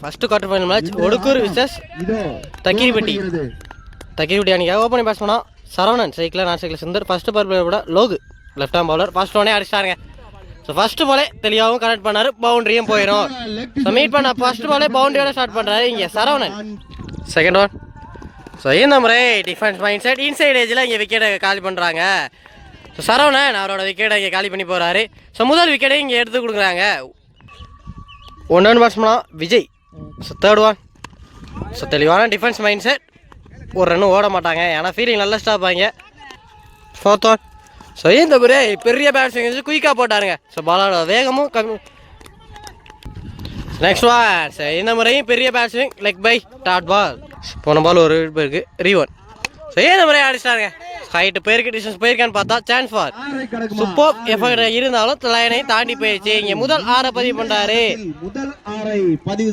First quarter final match Odukkur vs Thakkiripatti அன்றைக்கி opening bats பண்ணோம். Saravanan cycle நான் சைக்கிள் சுந்தர். ஃபஸ்ட்டு பவர் பிளேயோட Logu left arm bowler first ஒன்னே அடிச்சிட்டாருங்க. ஸோ ஃபஸ்ட்டு பாலே தெளிவாகவும் கனெக்ட் பண்ணார், பவுண்டரியும் போயிடும். ஸோ மீட் பண்ண ஃபஸ்ட்டு பாலே பவுண்டரியோட ஸ்டார்ட் பண்ணுறாரு இங்கே சரவணன். Second one. ஸோ இந்த முறை டிஃபென்ஸ் மைண்ட் செட் இன்சைட் ஏஜில் இங்கே விக்கெட்டை காலி பண்ணுறாங்க. ஸோ சரவணன் அவரோட விக்கெட்டை இங்கே காலி பண்ணி போகிறாரு. ஸோ முதல் விக்கெட்டை இங்கே எடுத்து கொடுக்குறாங்க. 1 பேட்ஸ்மனா Vijay. So third one. So தெளிவான டிஃபென்ஸ் மைண்ட் செட், ஒரு ரன்னு ஓட மாட்டாங்க, ஏன்னா ஃபீலிங் நல்லா ஸ்டாப்பாங்க. Fourth one. ஸோ இந்த முறை பெரிய பேட்ஸ்மேன் குயிக்காக போட்டாருங்க. ஸோ பாலோட வேகமும் கம்மி. Next one. ஸோ இந்த முறையும் பெரிய batsman leg bye dot ball. போன பால் ஒரு பேருக்கு ரீவன். ஸோ இந்த முறை அடிச்சிட்டாருங்க. ஹைட்டு போயிருக்கு, டிஸ்டன்ஸ் போயிருக்கான்னு பார்த்தா சான்ஸ் ஃபார் சூப்பர் எஃபெக்ட் இருந்தாலும் லைனையும் தாண்டி போயிடுச்சு. இங்கே முதல் 6 பதிவு பண்ணுறாரு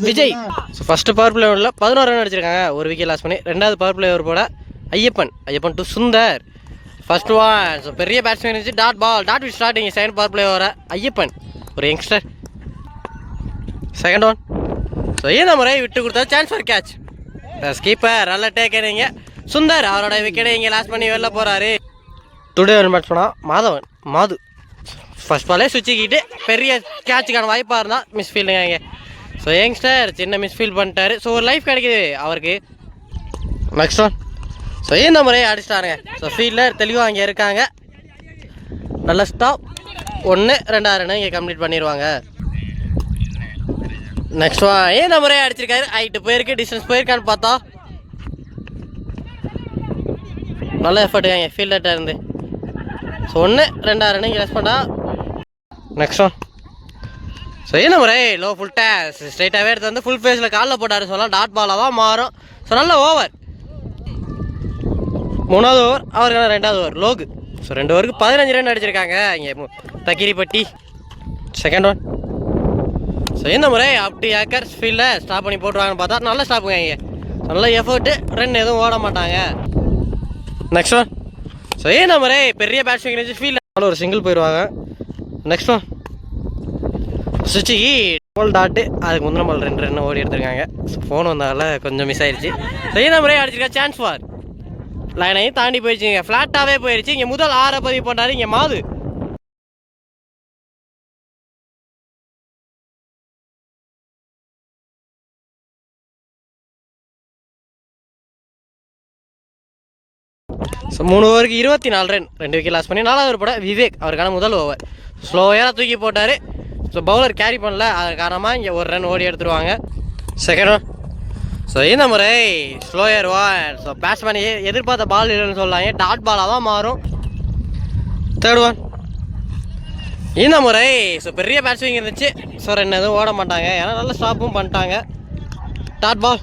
Vijay. So first power play ஓவரில் 11 ரன் அடிச்சிருக்காங்க, ஒரு விக்கெட் லாஸ் பண்ணி. ரெண்டாவது பவர் பிளே ஓவர் போட Ayyappan to Sundar. First one. So பெரிய பேட்ஸ்மேன் இருந்துச்சு, dot ball dot with starting. Second power play ஓவர ஐயப்பன் ஒரு யங்ஸ்டர். Second one. ஸோ இந்த முறை விட்டு கொடுத்தா சான்ஸ் ஃபார் கேட்ச். ஸ்கீப்பர் நல்ல டேக்கரிங்க சுந்தர், அவரோட விக்கெட்டை இங்கே லாஸ் பண்ணி வெளில போகிறாரு. டுடே ஒரு மேட்ச் பண்ணால் மாது ஃபர்ஸ்ட் பாலே சுவிட்சிக்கிட்டு பெரிய கேட்சுக்கான வாய்ப்பாக இருந்தால் மிஸ் ஃபீல்டுங்க இங்கே. ஸோ யங்ஸ்டர் சின்ன மிஸ் ஃபீல் பண்ணிட்டாரு. ஸோ ஒரு லைஃப் கிடைக்குது அவருக்கு. Next one. ஸோ இந்த முறையை அடிச்சிட்டாருங்க. ஸோ ஃபீல்டர் தெளிவாக அங்கே இருக்காங்க. நல்ல ஸ்டாப். 1 2 ரன்னு இங்கே கம்ப்ளீட் பண்ணிடுவாங்க. Next one. இந்த முறையை அடிச்சிருக்காரு, ஹைட்டு போயிருக்கு, டிஸ்டன்ஸ் போயிருக்கான்னு பார்த்தா நல்ல எஃபர்ட் எங்கள் ஃபீல்டர்கிட்ட இருந்து. ஸோ 1 2 ரன்னு இங்கே லெஸ் பண்ணா. Next one. ஸோ இந்த முறை லோ ஃபுல் டேஸ் ஸ்ட்ரைட்டாகவே எடுத்து வந்து ஃபுல் ஃபேஸில் காலில் போட்டாரு சொல்லலாம். டாட் பாலாக தான் மாறும். ஸோ நல்ல ஓவர். 3வது ஓவர் அவருக்கான 2வது ஓவர் லோகு. ஸோ 2 ஓவருக்கு 15 ரன் அடிச்சிருக்காங்க இங்கே தக்கிரிப்பட்டி. Second one. ஸோ இந்த முறை அப்படி ஏக்கர்ஸ் ஃபீல்டில் ஸ்டாப் பண்ணி போட்டுருவாங்கன்னு பார்த்தா நல்லா ஸ்டாப்புங்க இங்கே. நல்ல எஃபர்ட்டு, ரன் எதுவும் ஓட மாட்டாங்க. Next one. ஸோ இந்த முறை பெரிய பேட்ஸ்மேன் இருந்துச்சு, ஃபீல்டில் ஒரு சிங்கிள் போயிடுவாங்க. Next one. சுவிட்சுக்கு பால் டாட்டு, அதுக்கு முந்தின பால் 2 ரன் ஓடி எடுத்திருக்காங்க. ஸோ ஃபோன் வந்தால கொஞ்சம் மிஸ் ஆயிடுச்சு. ஸோ இந்த முறை அடிச்சிருக்கா சான்ஸ் ஃபார் லைனையும் தாண்டி போயிடுச்சுங்க, ஃப்ளாட்டாகவே போயிடுச்சு. இங்கே முதல் 6 பதிவு பண்ணுறாரு இங்கே மாது. ஸோ 3 ஓவருக்கு 24 ரன், 2 விக்கெட் லாஸ் பண்ணி. 4வது ஓவர் போட விவேக், அவருக்கான முதல் ஓவர் ஸ்லோயாக தூக்கி போட்டார். ஸோ பவுலர் கேரி பண்ணல, அது காரணமாக இங்கே 1 ரன் ஓடி எடுத்துருவாங்க. Second one. ஸோ இந்த முறை ஸ்லோயர் ஒன். ஸோ பேட்ஸ்மேன் எதிர்பார்த்த பால் இல்லைன்னு சொல்லாங்க, டாட் பாலாக தான் மாறும். Third one. இந்த முறை ஸோ பெரிய பேட்ஸ்மேன் இருந்துச்சு, ஸோ 2 எதுவும் ஓட மாட்டாங்க, ஏன்னா நல்ல ஸ்டாப்பும் பண்ணிட்டாங்க. Dot ball.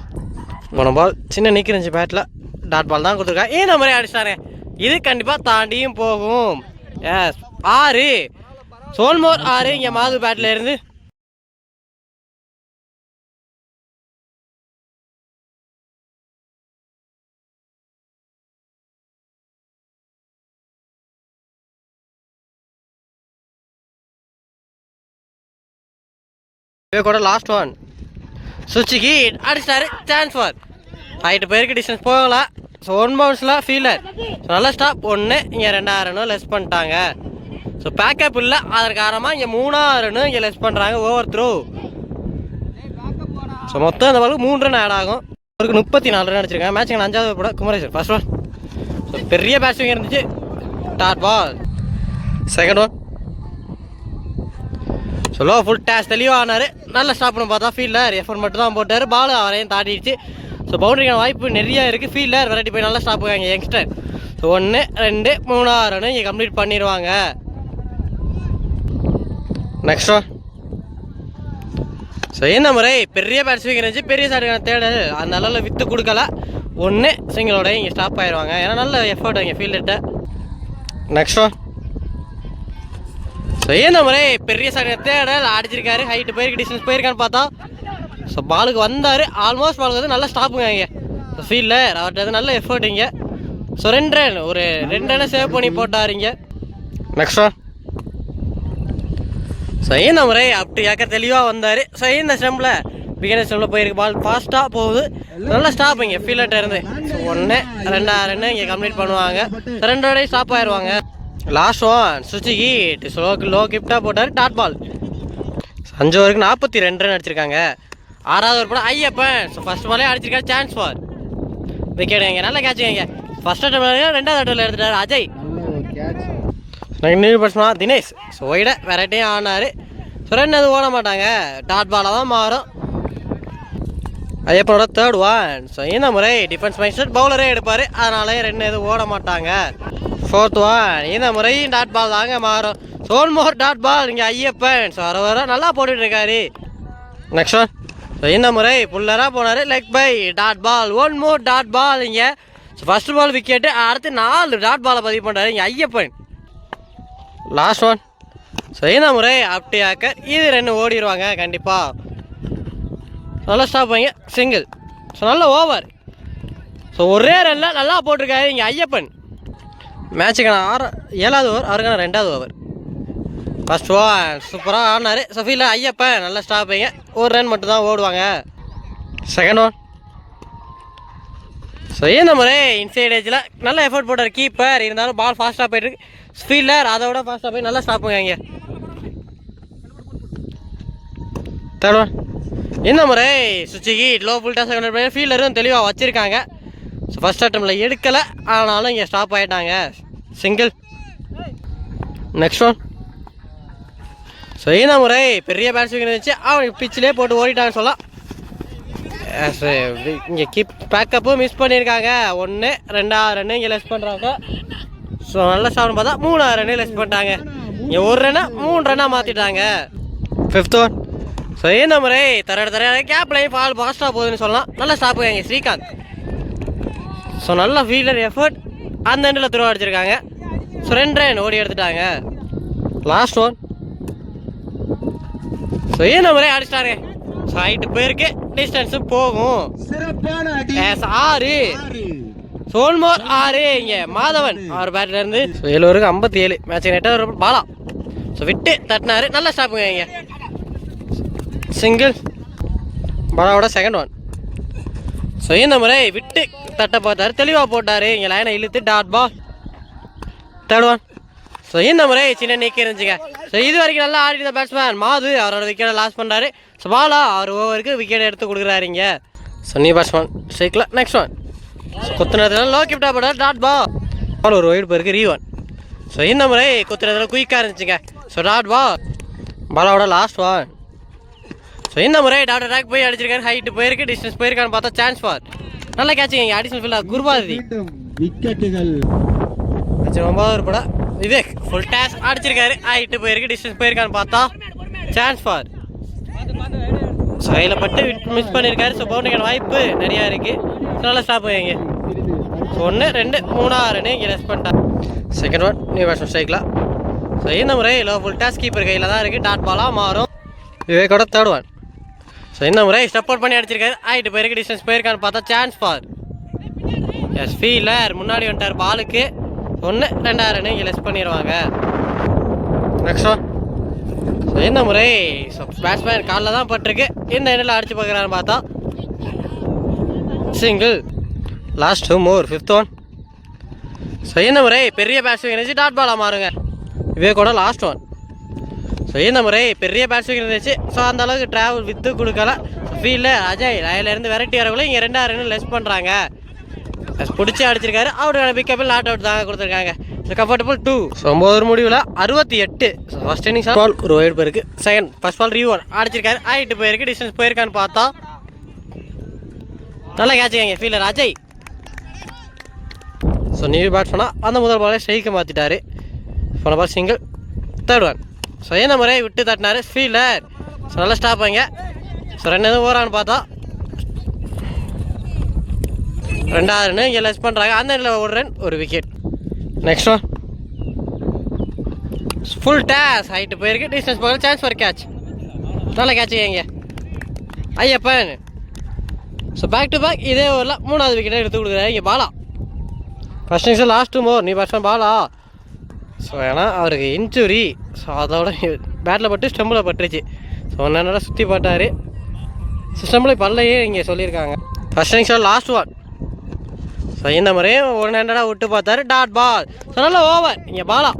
போன பால் சின்ன நிற்க இருந்துச்சு பேட்டில், டாட் பால் தான் கொடுத்துருக்காங்க. இந்த முறை அடிச்சிட்டாரு, இது கண்டிப்பாக தாண்டியும் போகும். எஸ் 6. சோல்மோர் 6 இங்கே மாது பேட்டில் இருந்து. கூட லாஸ்ட் ஒன். சுவிட்சுக்கு அடிச்சிட்டாரு, சான்ஸ் ஃபார் ஹைட்டு போயிருக்கு, டிஸ்டன்ஸ் போகலாம். ஸோ 1 பவுன்ஸில் ஃபீல்டர். ஸோ நல்லா ஸ்டாப். 1 இங்கே 2 ரன்னும் லெஸ் பண்ணிட்டாங்க. ஸோ பேக்கப் இல்லை, அதற்கு காரணமாக இங்கே 3 ரன்னும் இங்கே லெஸ் பண்ணுறாங்க ஓவர் த்ரூ. ஸோ மொத்தம் அந்த பாலுக்கு 3 ரன் ஆட் ஆகும். அவருக்கு 34 ரன் அடிச்சிருக்காங்க. மேட்சுங்க 5வது போட குமரேஸ்வர் ஃபர்ஸ்ட் ஒன். ஸோ பெரிய பேட்ஸ்மேன் இருந்துச்சு, dot ball. Second one. So low full டேஸ் தெளிவானார், நல்லா ஸ்டாப் பண்ண பார்த்தா ஃபீல்டர் எஃபர்ட் மட்டும் தான் போட்டார், பால் அவரையும் தாண்டிடுச்சு. ஸோ பவுண்டரிக்கான வாய்ப்பு நிறைய இருக்குது. ஃபீல்டர் வெரைட்டி போய் நல்லா ஸ்டாப் பண்ணுவாங்க யங்ஸ்டர். ஸோ 1 2 3 ரன் இங்கே கம்ப்ளீட் பண்ணிடுவாங்க. Next one. ஸோ இந்த முறை பெரிய பேட்ஸ்மேன் இருந்துச்சு, பெரிய சாட்டுக்கான தேடல் அந்த அளவில் விற்று கொடுக்கல. 1 சிங்கிளோட இங்கே ஸ்டாப் ஆயிடுவாங்க, ஏன்னா நல்ல எஃபர்ட் இங்கே ஃபீல்டர்கிட்ட. Next one. ஸோ இந்த முறை பெரிய சாட்டுக்கான தேடல் அடிச்சிருக்காரு, ஹைட்டு போயிருக்கு, டிஸ்டன்ஸ் போயிருக்கான்னு பார்த்தா. ஸோ பாலுக்கு வந்தார், ஆல்மோஸ்ட் பாலுக்கு வந்து நல்லா ஸ்டாப்புங்க இங்கே. ஸோ ஃபீல்டர் அவர்கிட்ட வந்து நல்ல எஃபர்ட் இங்கே. ஸோ 2 ரன், ஒரு 2 ரன்னை சேவ் பண்ணி போட்டார் இங்கே. Next one. ஸோ இந்த முறை அப்படி யாக்க தெளிவாக வந்தார். ஸோ இந்த ஸ்டம்பில் பிகினர்ஸ் உள்ள போயிருக்கு. பால் ஃபாஸ்ட்டாக போகுது, நல்லா ஸ்டாப் இங்கே ஃபீல்டர் இருந்து. ஸோ 1 2 ரன்னு இங்கே கம்ப்ளீட் பண்ணுவாங்க. 2 ஸ்டாப் ஆயிடுவாங்க. லாஸ்ட் ஒன் சுச்சிக்கு லோ கிஃப்டாக போட்டார். டாட் பால் 5 ஓவருக்கு 42 ரன் அடிச்சிருக்காங்க. 6வது ஓவர் போட ஐயப்பன். ஸோ ஃபர்ஸ்ட் பாலே அடிச்சிருக்காரு. Chance for wicket. இங்கே நல்லா கேட்சுங்க. ஃபர்ஸ்ட் அட்டம் 2வது அட்டம்ல எடுத்துட்டார் Ajay. New batsman Dinesh. So ஒய்ட வெரைட்டியும் ஆனார். ஸோ ரன் எதுவும் ஓட மாட்டாங்க, டாட் பாலாக தான் மாறும். ஐயப்பனோட 3rd ஒன். ஸோ இந்த முறை டிஃபென்ஸ் மைண்ட் பவுலரே எடுப்பார், அதனால ரன் எதுவும் ஓட மாட்டாங்க. 4th one. இந்த முறை டாட் பால் தாங்க மாறும். ஸோ 1 மோர் டாட் பால் இங்கே ஐயப்பன். ஸோ வர நல்லா போட்டுட்டு இருக்காரு. Next one. ஸோ இந்த முறை புல்லராக போனார். Leg bye dot ball. 1 more dot ball இங்கே. ஸோ ஃபர்ஸ்ட் பால் விக்கெட்டு, அடுத்து 4 டாட் பாலை பதிவு பண்ணுறாரு இங்கே ஐயப்பன். Last one. ஸோ இந்த முறை அப்படி ஆக்கர். இது 2 ஓடிடுவாங்க கண்டிப்பாக. நல்லா ஸ்டாப் வைங்க. சிங்கிள். ஸோ நல்ல ஓவர். ஸோ ஒரே ரனில் நல்லா போட்டிருக்காரு இங்கே ஐயப்பன். மேட்சுக்கான 7வது ஓவர், அவருக்கான 2வது ஓவர். ஃபர்ஸ்ட் ஒன் சூப்பராக ஆடினார். ஸோ ஃபீல்டில் ஐயப்பன் நல்லா ஸ்டாப் வைங்க. 1 ரன் மட்டும் தான் ஓடுவாங்க. Second one. ஸோ இந்த முறை இன்சைட் ஏஜில் நல்ல எஃபர்ட் போட்டார் கீப்பர். இருந்தாலும் பால் ஃபாஸ்ட்டாக போயிட்டுருக்கு. ஃபீல்டர் அதோட ஃபாஸ்ட்டாக போய் நல்லா ஸ்டாப் பண்ணுங்க இங்கே. Third one. இந்த முறை சுச்சிக்கு லோ ஃபுல் டாஸ் கன்வெர்ட் ஃபீல்டரும் தெளிவாக வச்சுருக்காங்க. ஸோ ஃபஸ்ட் அட்டம்ல எடுக்கலை, ஆனாலும் இங்கே ஸ்டாப் ஆகிட்டாங்க. சிங்கிள். Next one. ஸோ இந்த முறை பெரிய பேட்ஸ்மேன் இருந்துச்சு, அவனுக்கு பிச்சிலே போட்டு ஓடிட்டான்னு சொல்லலாம். இங்கே கீப் பேக்கப்பும் மிஸ் பண்ணியிருக்காங்க. 1 2 ரன்னு இங்கே லெஸ் பண்ணுறாங்க. ஸோ நல்ல ஸ்டாப்னு பார்த்தா 3 ரன்னு லெஸ் பண்ணிட்டாங்க. இங்கே 1 ரன்னை 3 ரன்னாக மாற்றிட்டாங்க. 5th one. ஸோ இந்த முறை தர கேப்லையும் பால் ஃபாஸ்ட்டாக போகுதுன்னு சொல்லலாம். நல்லா ஸ்டாப்புங்க இங்கே ஸ்ரீகாந்த். ஸோ நல்ல ஃபீல்டர் எஃபர்ட் அந்த எண்டில் த்ரோ அடிச்சிருக்காங்க. ஸோ 2 ரன் ஓடி எடுத்துட்டாங்க. Last one. ஸோ இந்த முறை அடிச்சிட்டாங்க. ஸோ ஹைட்டு போயிருக்கு, டிஸ்டன்ஸும் போகும். 6 சோல்மோர் 6 இங்கே மாதவன் அவர் பேட்லேருந்து. ஸோ 7 ஓவருக்கு 57. மேட்ச் நெட்டாக பாலா. ஸோ விட்டு தட்டினாரு. நல்லா ஸ்டாப்புங்க இங்கே. சிங்கிள். பாலாவோட செகண்ட் ஒன். ஸோ இந்த முறை விட்டு தட்ட பார்த்தாரு, தெளிவாக போட்டார். இங்கே லைனை இழுத்து dot ball. Third one. So இந்த முறை சின்ன நீக்கி இருந்துச்சுங்க. ஸோ இது வரைக்கும் நல்லா ஆடிட்ட பேட்ஸ்மேன் மாது அவரோட விக்கெட்டை லாஸ் பண்ணுறாரு. ஸோ பாலா 6 ஓவருக்கு விக்கெட் எடுத்து கொடுக்குறாரு இங்கே. ஸோ நீ பேட்ஸ்மேன் ஸ்ட்ரைக்கில். Next one. ஸோ குத்துனதுல லோ கிஃப்டாக போட்டார். டாட் பால் ஒரு ஒயிட் போயிருக்கு. ரீ1. ஸோ இந்த முறை குத்துனதுல குயிக்காக இருந்துச்சுங்க. ஸோ டாட் பாலோட லாஸ்ட் ஒன். ஸோ இந்த முறை டாட் அட்டாக் போய் அடிச்சிருக்காரு. ஹைட்டு போயிருக்கு, டிஸ்டன்ஸ் போயிருக்கான்னு பார்த்தா சான்ஸ் ஃபார். நல்லா கேட்சிங்க இங்கே. அடிஷனல் ஃபீல்டாக குருபாதி விக்கெட்டுகள். 9வது பட விவேக் ஃபுல் டேஸ் அடிச்சிருக்காரு. ஹைட்டு போயிருக்கு, டிஸ்டன்ஸ் போயிருக்கான்னு பார்த்தா சான்ஸ் ஃபார். ஸோ கையில் பட்டு மிஸ் பண்ணியிருக்காரு. ஸோ பவுண்டரிக்கான வாய்ப்பு நிறையா இருக்குது. ஸோ நல்லா ஸ்டாப் இங்கே. ஸோ 1 2 3 ரன்னு இங்கே ரெஸ்ட் பண்ணிட்டார். Second one. நியூ பேட்ஸ்மேன் ஸ்ட்ரைக்கில். ஸோ இந்த முறை லோ ஃபுல் டேஸ் கீப்பர் கையில் தான் இருக்குது. டாட் பாலாக மாறும். விவேக்கோட தேர்ட் ஒன். ஸோ இந்த முறை ஸ்டெப் அவுட் பண்ணி அடிச்சிருக்காரு. ஹைட்டு போயிருக்கு, டிஸ்டன்ஸ் போயிருக்கான்னு பார்த்தா சான்ஸ் ஃபார். எஸ் ஃபீல்டர் முன்னாடி வந்துட்டார் பாலுக்கு. 1 2 ரன்னு இங்கே லெஸ் பண்ணிடுவாங்க. Next one. ஸோ இந்த முறை பேட்ஸ்மேன் காலில் தான் பட்டிருக்கு. இந்த எண்ணில் அடிச்சு பார்க்குறான்னு பார்த்தா சிங்கிள். லாஸ்ட் 2 மோர். 5th one. ஸோ இந்த முறை பெரிய பேட்ஸ்மேன் இருந்துச்சு, டாட் பாலாக மாறுங்க. விவேக்கோட லாஸ்ட் ஒன். ஸோ இந்த முறை பெரிய பேட்ஸ்மேன் இருந்துச்சு. ஸோ அந்த அளவுக்கு ட்ராவல் வித்து கொடுக்கல. ஃபீல்டில் அஜய் லைன்லேருந்து வெரைட்டி வரக்குள்ள இங்கே 2 ரன்னு லெஸ் பண்ணுறாங்க. பிடிச்சி அடிச்சிருக்காரு. அவருக்கான பிக்கப்பில் நாட் அவுட் தாங்க கொடுத்துருக்காங்க. So comfortable 2. ஸோ 9 முடிவில் 68. ஸோ ஃபஸ்ட் இன்னிங்ஸ் பால் ஒரு ஒயிட் போயிருக்கு. செகண்ட் ஃபர்ஸ்ட் பால் ரீ1 அடிச்சிருக்காரு. ஹைட்டு போயிருக்கு, டிஸ்டன்ஸ் போயிருக்கான்னு பார்த்தா நல்லா கேட்சுக்காங்க ஃபீல்டர் அஜய். ஸோ நியூ பேட்ஸ்மேனாக அந்த முதல் பாலை ஸ்ட்ரைக்கை மாற்றிட்டாரு. போன ball single. Third one. So இந்த முறை விட்டு தட்டினார் ஃபீல்டர். ஸோ நல்லா ஸ்டாப் வைங்க. ஸோ 2 எதுவும் ஓரான்னு பார்த்தா 2 ரன்னு இங்கே லெஸ் பண்ணுறாங்க. அந்த இடத்துல 1 run 1 wicket. Next one. Full toss height போயிருக்கு, டிஸ்டன்ஸ் போகிற சான்ஸ் ஃபார் கேட்ச். நல்லா கேட்சுங்க இங்கே Ayyappan. So back to back இதே ஓவரில் 3வது விக்கெட்டை எடுத்து கொடுக்குறாரு இங்கே பாலா. ஃபர்ஸ்ட் இன்னிங்ஸில் லாஸ்ட் 2 மோர். நீ பேட்ஸ்மேன் பாலா. ஸோ ஏன்னா அவருக்கு இன்ஜுரி. ஸோ அதோட பேட்டில் பட்டு ஸ்டம்பில் பட்டுருச்சு. ஸோ 1 சுற்றி போட்டார். சிஸ்டமில் பல்லையே இங்கே சொல்லியிருக்காங்க. ஃபர்ஸ்ட் இன்னிங்ஸோட லாஸ்ட் ஒன். ஸோ இந்த முறையும் 100 விட்டு பார்த்தாரு. Dot ball. ஸோ நல்ல ஓவர் இங்கே பாலா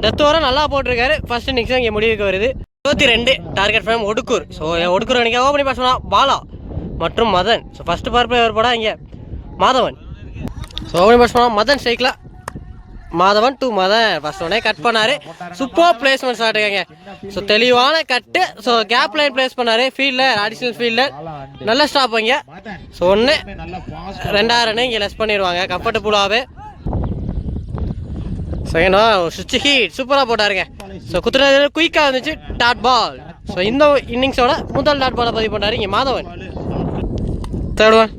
டெத் ஓவராக நல்லா போட்டிருக்காரு. ஃபர்ஸ்ட் இன்னிங்ஸும் இங்கே முடிவுக்கு வருது. 22 target from Odukkur. So Odukkur அன்றைக்கி ஓப்பனிங் பேட்ஸ் பண்ணால் பாலா மற்றும் Madan. So first power player போட இங்கே மாதவன். ஸோ ஓப்பனிங் பேட்ஸ் பண்ணால் மதன் ஸ்ட்ரைக்கில் மாதவன் டு மதன். ஃபர்ஸ்ட் ஒன்னே கட் பண்ணார். சூப்பர் பிளேஸ்மெண்ட் ஆகிட்டுருக்காங்க. ஸோ தெளிவான cut. So gap line place பண்ணார். ஃபீல்டர் அடிஷ்னல் ஃபீல்டர் நல்ல ஸ்டாப் இங்கே. ஸோ 2 ரன் இங்கே லெஸ் பண்ணிடுவாங்க கம்ஃபர்டபுளாகவே. செகண்டா சுவிட்ச் ஹீட் சூப்பராக போட்டாருங்க. ஸோ குத்துறது குயிக்காக இருந்துச்சு. Dot ball. ஸோ இந்த இன்னிங்ஸோட முதல் டாட் பாலை பதிவு பண்ணார் இங்கே மாதவன். Third one.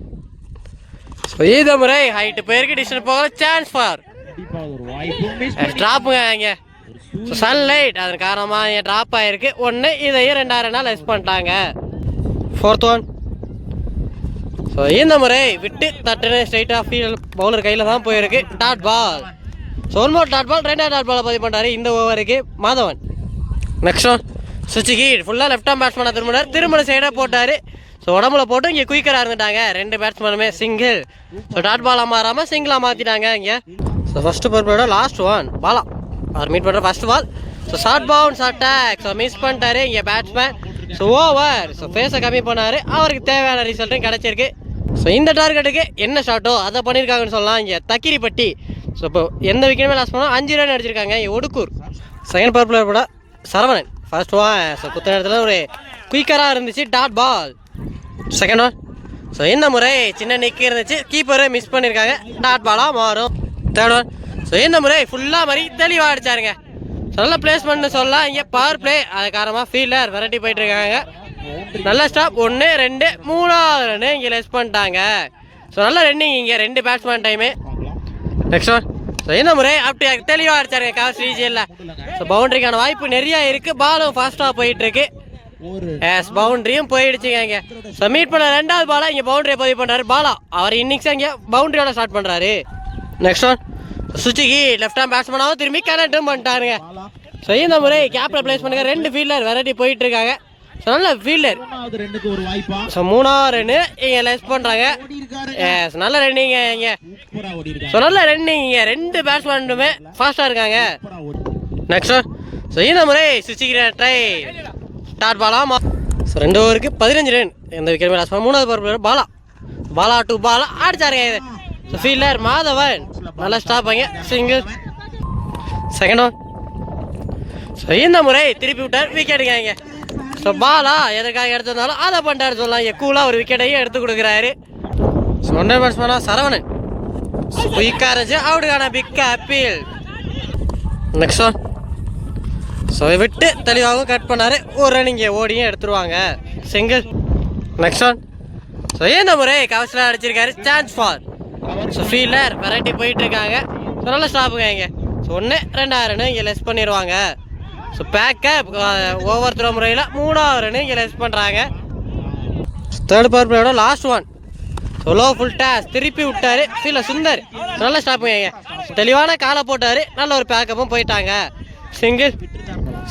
ஸோ இந்த முறை ஹைட்டு பேருக்கு டிஸ்டன்ஸ் போக சான்ஸ் ஃபார் ட்ராப்புங்க இங்கே. ஸோ சன்லைட் அதன் காரணமாக இங்கே ட்ராப் ஆகிருக்கு. ஒன்று இதையும் 2 ரன்னாக லெஸ் பண்ணிட்டாங்க. Fourth one. ஸோ இந்த முறை விட்டு தட்டுன்னு ஸ்ட்ரைட்டாக ஃபீல்ட் பவுலர் கையில் தான் போயிருக்கு. Dot ball. So one more dot ball. 2 dot பாலை பதிவு பண்ணுறாரு இந்த ஓவருக்கு மாதவன். Next one. சுவிட்ச் ஹீட் ஃபுல்லாக லெஃப்ட் ஆம் பேட்ஸ்மேனாக திருமண சைடாக போட்டார். ஸோ உடம்புல போட்டு இங்கே குயிக்கராக இருந்துட்டாங்க 2 பேட்ஸ்மேனுமே சிங்கிள். ஸோ டாட் பாலாக மாறாமல் சிங்கிளாக மாற்றிட்டாங்க இங்கே. ஸோ ஃபஸ்ட்டு பர்போட லாஸ்ட் ஒன் பாலா அவர் மீட் பண்ணுற first ball. So short bounce attack. So miss பண்ணிட்டாரு இங்கே பேட்ஸ்மேன். So over. ஸோ ஃபேஸை கம்மி பண்ணார். அவருக்கு தேவையான ரிசல்ட்டும் கிடச்சிருக்கு. ஸோ இந்த டார்கெட்டுக்கு என்ன ஷாட்டோ அதை பண்ணியிருக்காங்கன்னு சொல்லலாம் இங்கே தக்கிரிப்பட்டி. ஸோ இப்போ எந்த விக்கெட்டுமே லாஸ் பண்ணால் 5 ரன் அடிச்சிருக்காங்க இங்கே ஒடுக்கூர். செகண்ட் பவர் பிளேயர் கூட சரவணன் ஃபர்ஸ்ட் ஒன். ஸோ குத்த நேரத்தில் ஒரு குயிக்கராக இருந்துச்சு. Dot ball. Second one. So இந்த முறை சின்ன நிக்கு இருந்துச்சு. கீப்பரை மிஸ் பண்ணியிருக்காங்க. டாட் பாலாக மாறும். Third one. ஸோ இந்த முறை ஃபுல்லாக மாதிரி தெளிவாக அடிச்சாருங்க. ஸோ நல்ல பிளேஸ்மெண்ட்னு சொல்லலாம் இங்கே பவர் பிளே. அது காரணமாக ஃபீல்டர் வெரைட்டி போயிட்டு இருக்காங்க. நல்ல ஸ்டாப். 1 2 3வது ரன்னு இங்கே லெஸ் பண்ணிட்டாங்க. ஸோ நல்ல ரன்னிங் இங்கே 2 batsman time. Next one. So இந்த முறை அப்படி தெளிவாக அடிச்சாருங்க காசு ரீஜியனில். ஸோ பவுண்டரிக்கான வாய்ப்பு நிறையா இருக்குது. பாலும் ஃபாஸ்ட்டாக போயிட்டுருக்கு. எஸ் பவுண்டரியும் போயிடுச்சுங்க இங்கே. ஸோ மீட் பண்ண 2வது பாலாக இங்கே பவுண்டரியை பதிவு பண்ணுறாரு பாலா. அவர் இன்னிங்ஸை இங்கே பவுண்டரியோட ஸ்டார்ட் பண்ணுறாரு. Next one. சுவிட்சுக்கு லெஃப்ட் ஆம் பேட்ஸ்மேனாகவும் திரும்பி கனெக்டும் பண்ணிட்டாருங்க. ஸோ இந்த முறை கேப்பில் பிளேஸ் பண்ணுங்க 2 ஃபீல்டர் வெரைட்டி போயிட்டு இருக்காங்க. ஸோ நல்ல ஃபீல்டர். ஸோ 3வது ரன்னு இங்கே லெஸ் பண்ணுறாங்க. எஸ் நல்ல ரன்னிங்க இங்கே. ஸோ நல்ல ரன்னிங் இங்கே 2 பேட்ஸ்மேனுமே ஃபாஸ்ட்டாக இருக்காங்க. Next one. ஸோ இந்த முறை சுவிட்சுக்கு ட்ரை டாட் பாலா. ஸோ 2 ஓவருக்கு 15 ரன் எந்த விக்கெட்டுமே லாஸ் பண்ண. 3வது பவர் பாலா பாலா டு பாலா அடிச்சாருங்க இது. ஸோ ஃபீல்டர் மாதவன் நல்லா ஸ்டாப் ஆங்க சிங்கிள். Second one. ஸோ இந்த முறை திருப்பி விட்டார் விக்கெட்டுங்க இங்கே. ஸோ பாலா எதுக்காக எடுத்திருந்தாலும் அதை பண்ணிட்டாரு சொல்லலாம். இங்கே கூலாக ஒரு விக்கெட்டையும் எடுத்து கொடுக்குறாரு. ஸோ 1 பேட்ஸ்மேனா சரவணன் குயிக்காக இருந்துச்சு. அவுட்டுக்கான big appeal. Next one. So விட்டு தெளிவாகவும் கட் பண்ணார். 1 ரன் இங்கே ஓடியும் எடுத்துருவாங்க சிங்கிள். Next one. ஸோ இந்த முறை கவர்ஸில் அடிச்சிருக்காரு. Chance for. So fielder variety போயிட்டு இருக்காங்க. ஸோ நல்ல ஸ்டாப்புங்க இங்கே. ஸோ 1 2 ரன்னு இங்கே லெஸ் பண்ணிடுவாங்க. ஸோ பேக்கப் ஓவர் த்ரோ முறையில் 3வது ரன்னு இங்கே லெஸ் பண்ணுறாங்க. தேர்ட் பவர் பிளேயோட last one. So low full toss திருப்பி விட்டார் ஃபீல்டர் சுந்தர். நல்ல ஸ்டாப்புங்க இங்கே. தெளிவான காலை போட்டார். நல்ல ஒரு பேக்கப்பும் போயிட்டாங்க single.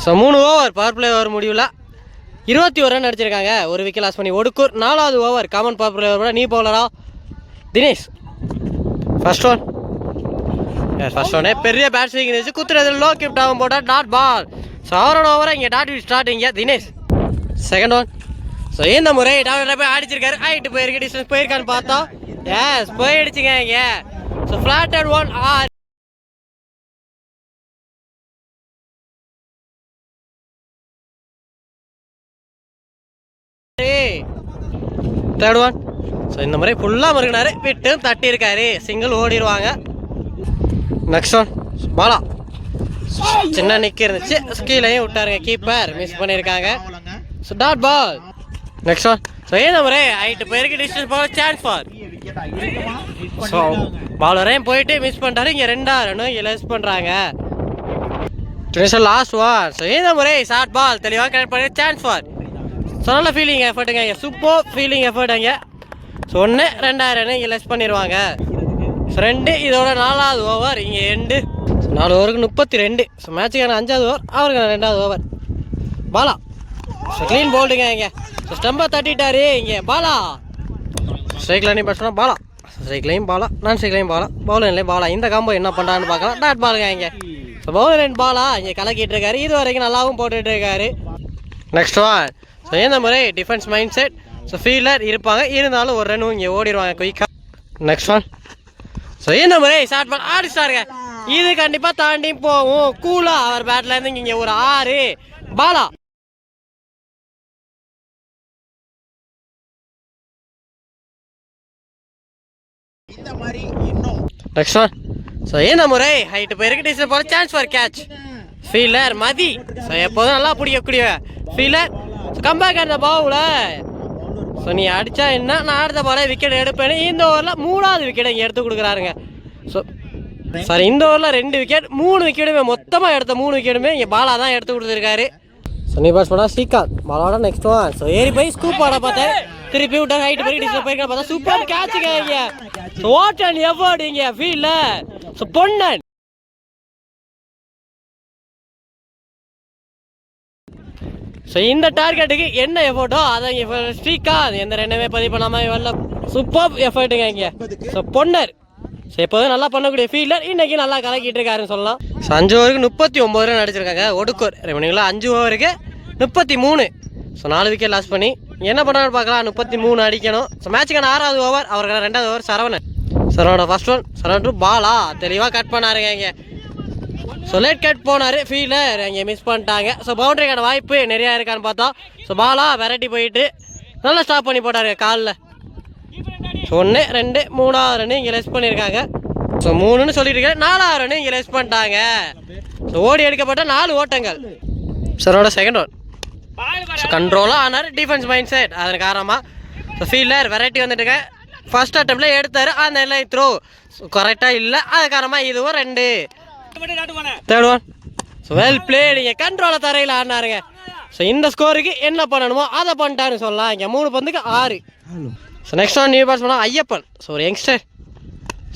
So 3 over power play over முடிவில் 21 ரன் அடிச்சிருக்காங்க. ஒரு விக்கெட் லாஸ் பண்ணி ஒடுக்கூர். 4வது over common power play over நீ பவுலரா தினேஷ். First one. ஃபர்ஸ்ட் ஒன்னே பெரிய பேட்ஸ்விங் இருந்துச்சு. குத்துறது லோ கிப்டாகவும் போட்டால் டாட் பால். ஸோ அவரோட ஓவரை இங்கே டாட் ஸ்டார்ட் இங்கே தினேஷ். Second one. ஸோ இந்த முறை டாக்டர் போய் அடிச்சிருக்காரு. ஹைட்டு போயிருக்கு. டிஸ்டன்ஸ் போயிருக்கான்னு பார்த்தோம். எஸ் போயிடுச்சுங்க இங்கே. So flighted one or. Third one. So இந்த முறை ஃபுல்லாக மறுக்கினாரு. விட்டு தட்டியிருக்காரு சிங்கிள் ஓடிடுவாங்க. Next one. பாலா சின்ன நிக்கு இருந்துச்சு. ஸ்கீலையும் விட்டாருங்க. கீப்பர் மிஸ் பண்ணியிருக்காங்க. So dot ball. Next one. So இந்த முறை ஹைட்டு போயிருக்கு. டிஸ்டன்ஸ் போக சான்ஸ் ஃபார். ஸோ பாலரையும் போயிட்டு மிஸ் பண்ணிட்டாரு. இங்கே 2வது ரன்னு இங்கே லெஸ் பண்ணுறாங்க. Last one. ஸோ இந்த முறை ஷார்ட் பால் தெளிவாக கனெக்ட் பண்ணி சான்ஸ் ஃபார். ஸோ நல்ல ஃபீலிங் எஃபர்ட்டுங்க இங்கே. சூப்பர் ஃபீலிங் எஃபர்ட் அங்கே. ஸோ 1 2 ரன்னு இங்கே லெஸ் பண்ணிடுவாங்க. ஸோ 2 இதோட 4வது ஓவர் இங்கே எண்டு. 4 ஓவருக்கு 32. ஸோ மேட்சுக்கான 5வது ஓவர் அவருக்கான 2வது ஓவர். பாலா ஸோ க்ளீன் போல்டுங்க இங்கே. ஸோ ஸ்டம்பை தட்டிட்டாரு இங்கே பாலா. ஸ்ட்ரைக்கில் நீ பேசணும் பாலா. ஸ்ட்ரைக்லையும் பாலா, நான் ஸ்ட்ரைக்லையும் பாலா, பவுலர்லையும் பாலா. இந்த காம்போ என்ன பண்ணுறான்னு பார்க்கலாம். டாட் பாலுங்க இங்கே. ஸோ பவுலர் பாலா இங்கே கலக்கிட்டு இருக்காரு. இது வரைக்கும் நல்லாவும் போட்டுட்டு இருக்காரு. Next one. ஸோ இந்த முறை defence mind set. So fielder இருப்பாங்க, இருந்தாலும் ஒரு ரன்னும் இங்கே ஓடிடுவாங்க குயிக்காக. Next one. ஸோ இந்த முறை ஷார்ட் பால் ஆடிச்சாருங்க. இது கண்டிப்பாக தாண்டி போகும். கூலா அவர் பேட்ல இருந்து இங்கே ஒரு 6 பாலா. Next one. ஸோ இந்த முறை ஹைட்டு போயிருக்கு. டிஸ்டர்ப் போல chance for catch. Fielder Mathi. So எப்போதும் நல்லா பிடிக்கக்கூடிய ஃபீல்டர். ஸோ கம்பேக் அந்த பாவுல. ஸோ நீ அடித்தா என்ன, நான் அடுத்த பால விக்கெட் எடுப்பேன்னு இந்த ஓவரில் 3வது விக்கெட்டை இங்கே எடுத்து கொடுக்குறாருங்க. ஸோ சாரி, இந்த ஓவரில் 2 விக்கெட் 3 விக்கெட்டுமே மொத்தமாக எடுத்த 3 விக்கெட்டுமே இங்கே பாலா தான் எடுத்து கொடுத்துருக்காரு. ஸோ நீ பாஸ் பண்ணால் ஸ்ரீகாந்த் பாலோட நெக்ஸ்ட் ஒன். ஸோ ஏறி போய் ஸ்கூப் ஆட பார்த்தேன். திருப்பி விட்டார். ஹைட் போய் டிஸ்டர்ப் போயிருக்கா பார்த்தா சூப்பர் கேட்சுங்க இங்கே. ஸோ வாட் அண்ட் எஃபர்ட் இங்கே ஃபீல்டில். ஸோ பொன்னன். ஸோ இந்த டார்கெட்டுக்கு என்ன எஃபர்ட்டோ அதை ஸ்ரீகாந்த் எந்த ரெண்டுமே பதிவு பண்ணாமல் வரல. சூப்பர் எஃபர்ட்டுங்க இங்கே. ஸோ பொன்னர். ஸோ எப்போதும் நல்லா பண்ணக்கூடிய ஃபீல்டர் இன்னைக்கு நல்லா கலக்கிட்டு இருக்காருன்னு சொல்லலாம். ஸோ 5 ஓவருக்கு 39 ரன் அடிச்சிருக்காங்க. ஒடுக்கூர் ரெவனிங்களா 5 ஓவருக்கு 33. ஸோ 4 விக்கெட் லாஸ் பண்ணி என்ன பண்ணுறான்னு பார்க்கலாம். 33 அடிக்கணும். ஸோ மேட்சுக்கான 6வது ஓவர். அவருக்கான 2வது ஓவர் சரவணன். சரவணோட ஃபர்ஸ்ட் ஒன். சரவணன் பாலா தெளிவாக கட் பண்ணாருங்க இங்கே. ஸோ லேட் கட் போனார். ஃபீல்டர் இங்கே மிஸ் பண்ணிட்டாங்க. ஸோ பவுண்டரிக்கான வாய்ப்பு நிறையா இருக்கான்னு பார்த்தோம். ஸோ பாலா வெரைட்டி போயிட்டு நல்லா ஸ்டாப் பண்ணி போட்டாருங்க காலில். ஸோ 1 2 3வது ரன்னு இங்கே லெஸ் பண்ணியிருக்காங்க. ஸோ 3ன்னு சொல்லிட்டு இருக்கேன். 4வது ரன்னு இங்கே லெஸ் பண்ணிட்டாங்க. ஸோ ஓடி எடுக்கப்பட்ட 4 ஓட்டங்கள். சரோட செகண்ட் ஒன். ஸோ கண்ட்ரோலாக ஆனார். டிஃபென்ஸ் மைண்ட் செட் அதன் காரணமாக. ஸோ ஃபீல்டர் வெரைட்டி வந்துட்டுங்க. ஃபர்ஸ்ட் அட்டம்ப்டில் எடுத்தார். அந்த எல்லாம் த்ரோ கரெக்டாக இல்லை. அது காரணமாக இதுவும் 2. Third one. So well play. நீங்கள் கண்ட்ரோலை தரையில் ஆடினாருங்க. ஸோ இந்த ஸ்கோருக்கு என்ன பண்ணணுமோ அதை பண்ணிட்டாருன்னு சொல்லலாம். இங்கே 3 பந்துக்கு 6. ஸோ நெக்ஸ்ட் ஒன் நியூ பேட்ஸ் பண்ணால் ஐயப்பன். ஸோ ஒரு யங்ஸ்டர்.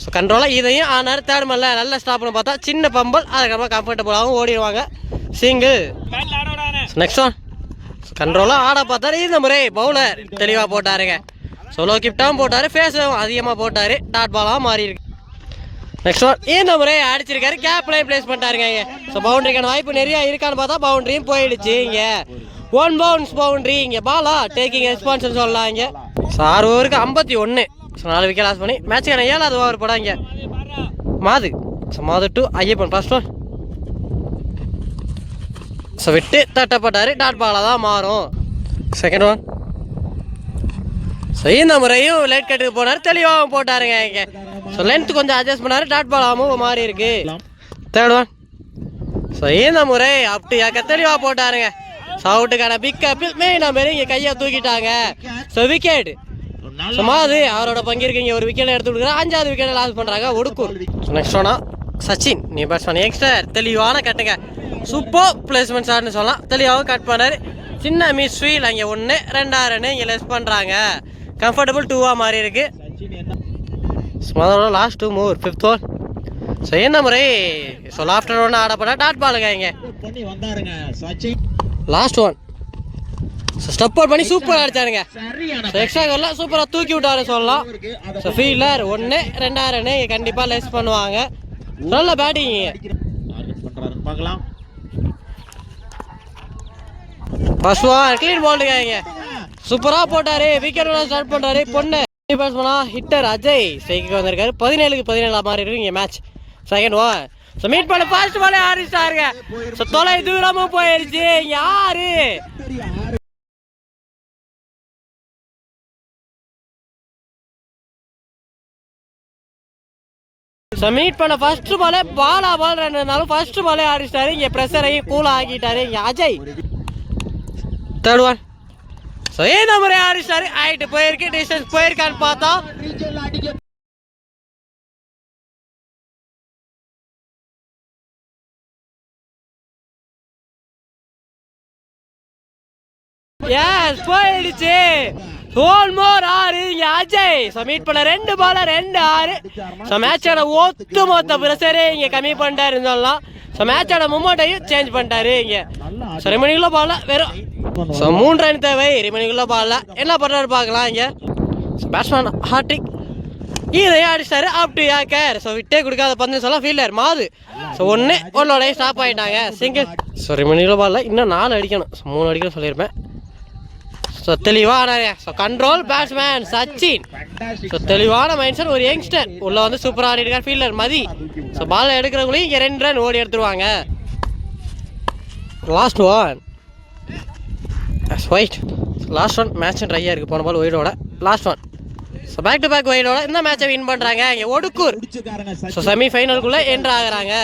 ஸோ கண்ட்ரோலாக இதையும் ஆனார். தேர்ட் மேல நல்ல ஸ்டாப் பண்ண பார்த்தா சின்ன பம்பல். அதுக்கப்புறமா கம்ஃபர்டபுளாகவும் ஓடிடுவாங்க. சிங்கிள். Next one. ஸோ கண்ட்ரோலாக ஆட பார்த்தாரு. இந்த முறை பவுலர் தெளிவாக போட்டாருங்க. ஸோ லோ கிப்டாகவும் போட்டார். ஃபேஸும் அதிகமாக போட்டார். டாட் பாலாகவும் மாறி இருக்கு. Next one. இந்த முறை அடிச்சிருக்காரு. கேப்லையும் பிளேஸ் பண்ணிட்டாருங்க இங்கே. ஸோ பவுண்டரிக்கான வாய்ப்பு நிறையா இருக்கான்னு பார்த்தா பவுண்டரியும் போயிடுச்சு இங்கே. 1 பவுன்ஸ் பவுண்டரி இங்கே. பாலா டேக்கிங் ரெஸ்பான்ஸ் சொல்லலாம் இங்கே. ஸோ 6 ஓவருக்கு 51. ஸோ 4 விக்கெட் லாஸ் பண்ணி மேட்சுக்கான 7வது ஓவர் போட இங்கே மாது. ஸோ மாது to Ayyappan first one. So விட்டு தட்டப்பட்டார். டாட் பாலாக தான் மாறும். Second one. ஸோ இந்த முறையும் லேட் கட்டுக்கு போனார். தெளிவாகவும் போட்டாருங்க இங்கே. ஸோ லென்த் கொஞ்சம் அட்ஜஸ்ட் பண்ணார். டாட் பாலாகவும் மாறி இருக்கு. Third one. ஸோ இந்த முறை அப்டி யாக்க தெளிவாக போட்டாருங்க. ஸோ அவுட்டுக்கான பிக் அப்பில் மெயினாக மாரி இங்கே கையை தூக்கிட்டாங்க. So wicket. ஸோ மாது அவரோட பங்கிற்கு இங்கே ஒரு விக்கெட் எடுத்து கொடுக்குறாரு. 5வது விக்கெட்டை லாஸ் பண்ணுறாங்க ஒடுக்கூர். ஸோ நெக்ஸ்ட் ஒன்னா சச்சின். நீ பேட்ஸ்மேன் யங்ஸ்டர். தெளிவான கட்டுங்க. சூப்பர் பிளேஸ்மெண்ட் ஷாட்னு சொல்லலாம். தெளிவாகவும் கட் பண்ணார். சின்ன மிஸ் ஃபீல் அங்கே 1 2வது ரன்னு இங்கே லெஸ் பண்ணுறாங்க. கம்ஃபர்டபுள் 2-ஆக மாறி இருக்கு. Last 2 move 5th one. So என்ன முறை. ஸோ லாஃப்டர் ஒன்று ஆடப்பட டாட் பாலுங்க இங்கே. Last one. So step out பண்ணி சூப்பராக அடிச்சாருங்க. ஸோ எக்ஸ்ட்ரா கோல்லாம் சூப்பராக தூக்கி விட்டாருன்னு சொல்லலாம். ஸோ ஃபீல்டர் 1 2வது ரன்னு கண்டிப்பாக லெஸ் பண்ணுவாங்க. நல்ல பேட்டிங். ஃபர்ஸ்ட் ஒன் க்ளீன் போல்டுங்க இங்கே. சூப்பராக போட்டார். விக்கெட் ஸ்டார்ட் பண்ணுறாரு. பொண்ணு பேட்ஸ் பண்ணால் ஹிட்டர் அஜய் ஸ்ட்ரைக்கு வந்திருக்காரு. 17க்கு 17 மாதிரி இருக்கு இங்கே match. Second one. So meet பண்ண ஃபர்ஸ்ட் பாலே ஆடிச்சாருங்க. ஸோ தொலை தூரமும் போயிடுச்சு. யாரு ஸோ மீட் பண்ண ஃபர்ஸ்ட் பாலே பாலா பால் ரெண்டுனாலும் ஃபர்ஸ்ட் பாலே ஆடிச்சிட்டாரு. இங்கே ப்ரெஷரையும் கூலாக ஆக்கிட்டாரு இங்கே அஜய். Third one. ஸோ இந்த முறை ஆடிச்சாரு. ஹைட்டு போயிருக்கு. டிஸ்டன்ஸ் போயிருக்கான்னு பார்த்தா எஸ் போயிடுச்சு. ஓல்மோர் 6 இங்க அஜய். ஸோ மீட் பண்ண 2 பால் 2 6. ஸோ மேட்சோட ஒத்து மொத்த பிரஷரே இங்கே கம்மி பண்ணிட்டாரு சொல்லலாம். ஸோ மேட்சோட மூமெண்ட்டையும் சேஞ்ச் பண்ணிட்டாரு இங்கே. ஸோ ரெமணிக்குள்ள பால்ல வெறும் ஸோ 3 ரன் தேவை. ரெமணிக்குள்ள பால்ல என்ன பண்ணுறாரு பார்க்கலாம் இங்கே. ஸோ பேட்ஸ்மேன் ஹார்ட்ரிக் இதையும் அடிச்சிட்டாரு. Up to yorker. ஸோ விட்டே கொடுக்காத பந்து சொல்ல ஃபீல்டர் மாறு. ஸோ ஒன்னோடய ஸ்டாப் ஆகிட்டாங்க சிங்கிள். ஸோ ரெமணிக்குள்ள பால்ல இன்னும் 4 அடிக்கணும். ஸோ 3 அடிக்கணும் சொல்லியிருப்பேன். ஸோ தெளிவான so control batsman Sachin. So தெளிவான மைண்ட் செட். ஒரு யங்ஸ்டர் உள்ள வந்து சூப்பராக ஆடிருக்கார் ஃபீல்டர் மதி. ஸோ பால் எடுக்கிறவங்களையும் இங்கே 2 ரன் ஓடி எடுத்துருவாங்க. Last one wide. Last one match ட்ரையாக இருக்குது. போன பால் ஒயிடோட last one. So back to back ஒயிடோட இந்த மேட்சை வின் பண்ணுறாங்க இங்கே ஒடுக்கூர். ஸோ செமிஃபைனலுக்குள்ளே என்ட்ரு ஆகுறாங்க.